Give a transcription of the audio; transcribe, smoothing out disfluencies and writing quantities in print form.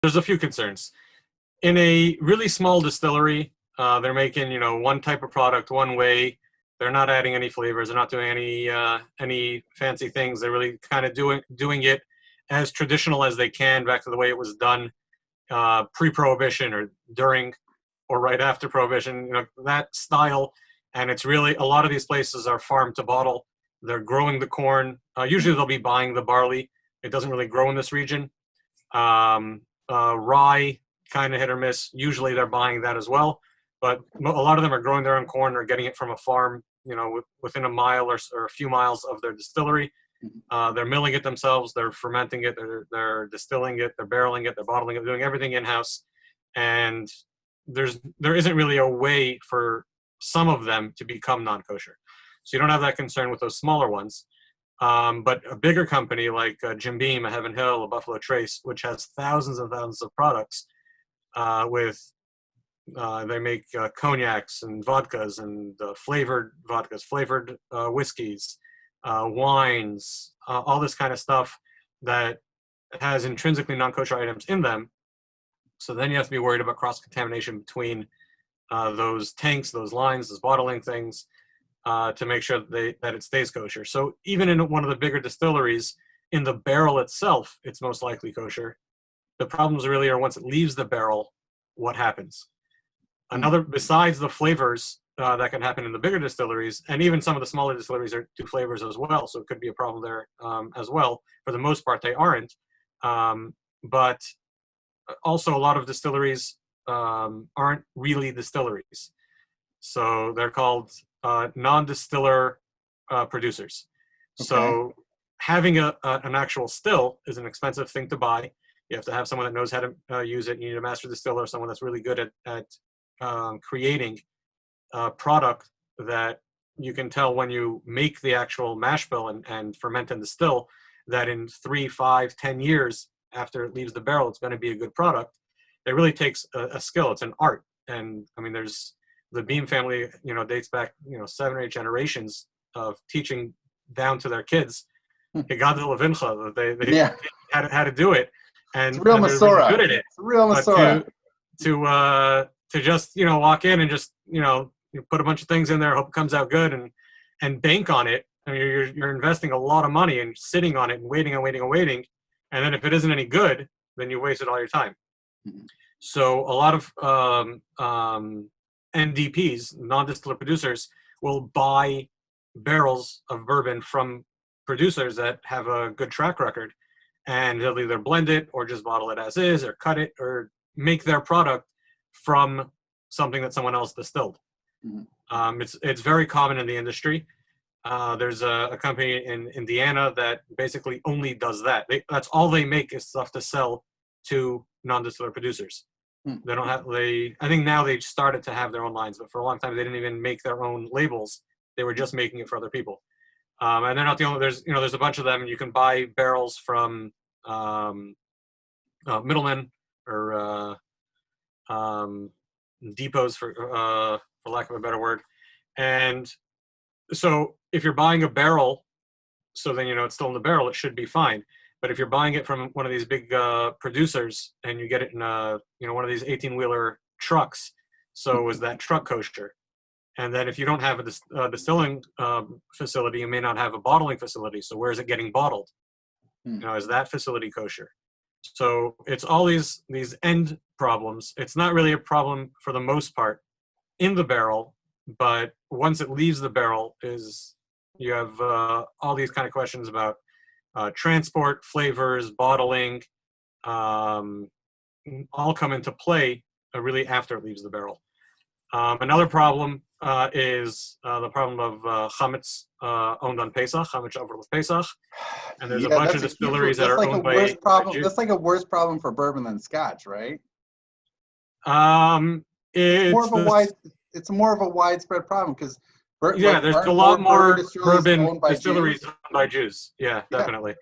there's a few concerns. In a really small distillery, they're making, one type of product one way. They're not adding any flavors. They're not doing any fancy things. They're really kind of doing it as traditional as they can, back to the way it was done pre-prohibition or during or right after prohibition. That style. And it's really, a lot of these places are farm to bottle. They're growing the corn. Usually they'll be buying the barley. It doesn't really grow in this region. Rye, kind of hit or miss. Usually they're buying that as well. But a lot of them are growing their own corn or getting it from a farm, within a mile or a few miles of their distillery. They're milling it themselves. They're fermenting it. They're distilling it. They're barreling it. They're bottling it. Doing everything in-house. And there isn't really a way for some of them to become non-kosher. So you don't have that concern with those smaller ones. But a bigger company like Jim Beam, a Heaven Hill, a Buffalo Trace, which has thousands and thousands of products they make cognacs and vodkas and flavored vodkas, flavored whiskeys, wines, all this kind of stuff that has intrinsically non-kosher items in them. So then you have to be worried about cross-contamination between those tanks, those lines, those bottling things, to make sure that it stays kosher. So even in one of the bigger distilleries, in the barrel itself, it's most likely kosher. The problems really are once it leaves the barrel, what happens? Another, besides the flavors that can happen in the bigger distilleries, and even some of the smaller distilleries do flavors as well, so it could be a problem there as well. For the most part, they aren't. But also a lot of distilleries aren't really distilleries. So they're called non-distiller producers. Okay. So having an actual still is an expensive thing to buy. You have to have someone that knows how to use it. You need a master distiller, someone that's really good at creating a product that you can tell when you make the actual mash bill and ferment and distill, that in 3, 5, 10 years after it leaves the barrel, it's going to be a good product. It really takes a skill. It's an art. And I mean, there's the Beam family, dates back, 7 or 8 generations of teaching down to their kids. They had to do it. And it's real Masorah. Really good at it. It's real Masorah. To just walk in and just you put a bunch of things in there, hope it comes out good, and bank on it. I mean, you're investing a lot of money and sitting on it and waiting, and then if it isn't any good, then you wasted all your time. Mm-hmm. So a lot of NDPs, non-distiller producers, will buy barrels of bourbon from producers that have a good track record, and they'll either blend it or just bottle it as is, or cut it, or make their product from something that someone else distilled. Mm-hmm. It's very common in the industry. There's a company in Indiana that basically only does that. That's all they make is stuff to sell to non-distiller producers. Mm-hmm. They don't have. I think now they started to have their own lines, but for a long time they didn't even make their own labels. They were just making it for other people. And they're not the only. There's a bunch of them, and you can buy barrels from middlemen or depots, for lack of a better word. And so if you're buying a barrel, so then it's still in the barrel, it should be fine. But if you're buying it from one of these big producers and you get it in one of these 18-wheeler trucks, so is that truck kosher? And then if you don't have a distilling facility, you may not have a bottling facility. So where is it getting bottled? Is that facility kosher? So it's all these end problems. It's not really a problem for the most part in the barrel, but once it leaves the barrel, you have all these kind of questions about transport, flavors, bottling, all come into play really after it leaves the barrel. Another problem is the problem of chametz owned on Pesach, chametz over Pesach, and there's a bunch of distilleries that are owned by Jews. That's like a worse problem for bourbon than Scotch, right? It's more of a widespread problem because there's a lot more bourbon distilleries owned by Jews. Yeah, definitely.